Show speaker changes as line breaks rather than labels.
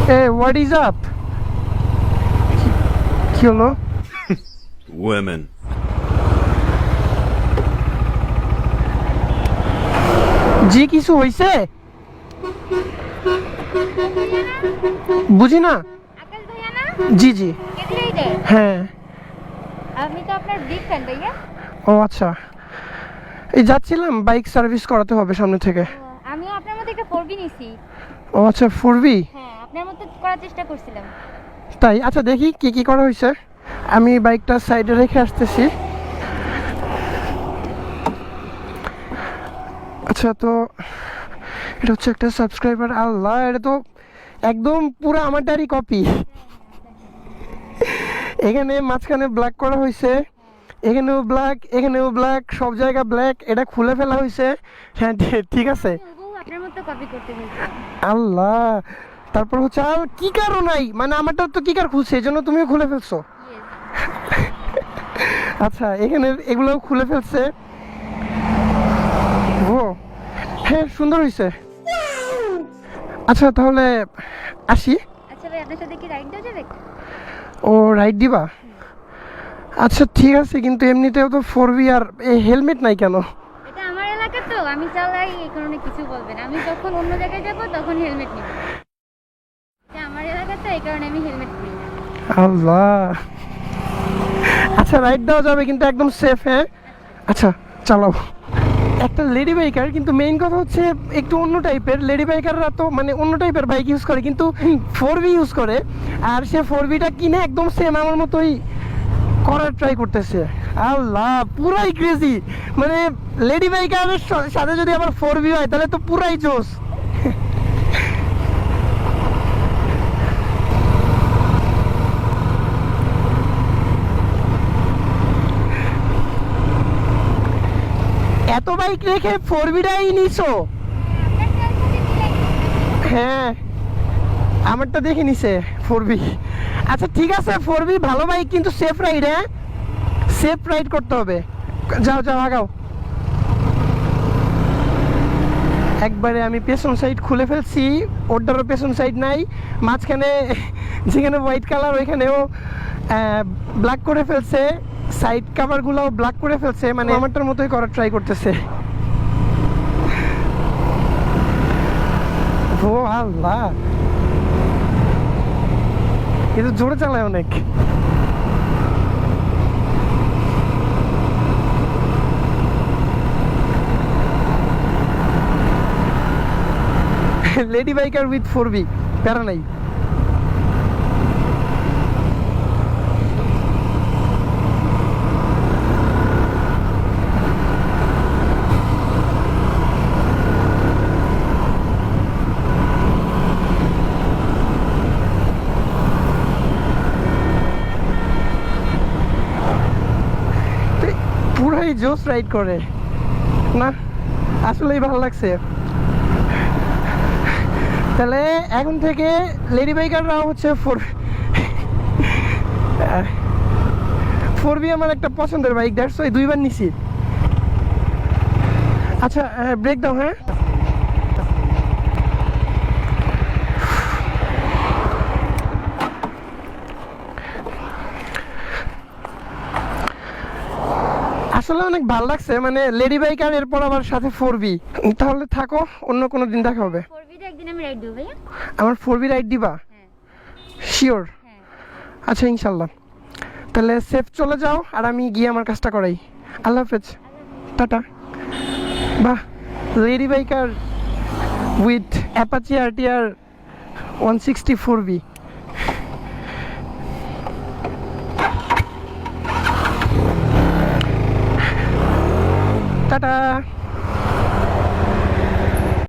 Hey, what is up? কি হলো?
Women.
জি কিছু হইছে? বুঝি না।
আকাশ ভাইয়া না?
জি জি।
KD rider?
হ্যাঁ।
আমি তো আপনার বিগ ফ্যান ভাইয়া।
ও আচ্ছা। এই যাচ্ছিলাম, বাইক সার্ভিস করাতে হবে সামনে থেকে।
আমিও আপনার মতো একটা 4B নিছি।
ও আচ্ছা, 4V।
হ্যাঁ, আপনার মতো করার চেষ্টা করছিলাম।
তাই? আচ্ছা দেখি কি কি করা হয়েছে। আমি বাইকটা সাইডে রেখে আসতেছি। আচ্ছা, তো এটা হচ্ছে একটা সাবস্ক্রাইবার। আল্লাহ, এটা তো একদম পুরো আমারটারই কপি। এখানে মাঝখানে ব্ল্যাক করা হয়েছে, এখানেও ব্ল্যাক, এখানেও ব্ল্যাক, সব জায়গা ব্ল্যাক। এটা খুলে ফেলা হয়েছে। হ্যাঁ ঠিক আছে।
হুবহু আপনার মতো কপি করতে হয়েছে।
আল্লাহ, তারপর হচ্ছে আর কি কারো নাই, মানে আমারটা তো কি কার খুলছে, এই জন্য তুমিও খুলে ফেলছো। আচ্ছা, এখানে এগুলোও খুলে ফেলছে। ও হ্যাঁ, সুন্দর হয়েছে। আচ্ছা তাহলে আসি।
আচ্ছা ভাই, আপনার সাথে কি রাইড দেওয়া যাবে?
ও রাইড দিবা? আচ্ছা ঠিক আছে, কিন্তু এমনিতেও তো 4V, আর এই হেলমেট নাই কেন?
এটা আমার এলাকা তো, আমি চালাই, এই কারণে কিছু বলবেন। আমি যখন অন্য জায়গায় যাব তখন হেলমেট নিব। এটা আমার এলাকা তো, এই কারণে আমি হেলমেট পরি না।
আল্লাহ। আচ্ছা রাইড দেওয়া যাবে, কিন্তু একদম সেফ। হ্যাঁ আচ্ছা চালাও। একটা লেডি বাইকার, কিন্তু মেইন কথা হচ্ছে একটু অন্য টাইপের। লেডি বাইকাররা তো মানে অন্য টাইপের বাইক ইউজ করে, কিন্তু 4V ইউজ করে। আর সে 4Vটা কিনে একদম সেম আমার মতোই করার ট্রাই করতেছে। আল্লাহ, পুরাই ক্রেজি। মানে লেডি বাইকারের সাথে যদি আবার 4V হয় তাহলে তো পুরাই জোস। এত বাইক রেখে 4Vটাই নিছো?
আপনার সাথে মিলাই।
হ্যাঁ, আমারটা দেখে নিছে 4V। আচ্ছা ঠিক আছে, 4V ভালো বাইক, কিন্তু সেফ রাইড। হ্যাঁ, সেফ রাইড করতে হবে। যাও যাও, আগাও। একবারে আমি পেছন সাইড খুলে ফেলছি, ওটারও পেছন সাইড নাই। মাঝখানে যেখানে হোয়াইট কালার ওইখানেও ব্ল্যাক করে ফেলছে, সাইড কাভারগুলোও ব্ল্যাক করে ফেলছে। মানে আমারটার মতোই করার ট্রাই করতেছে। ও আল্লাহ, কিন্তু জোরে চালায় অনেক। লেডি বাইকার উইথ 4V, প্যারা নাই। পুরাই জোস রাইড করে না, আসলেই ভালো লাগছে। তাহলে এখন থেকে লেডি বাইকাররা হচ্ছে 4V আমার একটা পছন্দের বাইক, দ্যাটস ওয়াই 2বার নিছি। আচ্ছা ব্রেক দাও। হ্যাঁ আসলে অনেক ভালো লাগছে, মানে লেডি বাইকার, এরপর আবার সাথে 4V। তাহলে থাকো, অন্য কোনো দিন দেখা হবে।
4Bটা একদিন আমি রাইড দেব ভাইয়া।
আমার 4V রাইড দিবা?
হ্যাঁ
শিওর?
হ্যাঁ।
আচ্ছা ইনশাল্লাহ। তাহলে সেফ চলে যাও, আর আমি গিয়ে আমার কাজটা করাই। আল্লাহ হাফেজ, টাটা। বাহ, lady biker with Apache RTR 160 4V। Tata.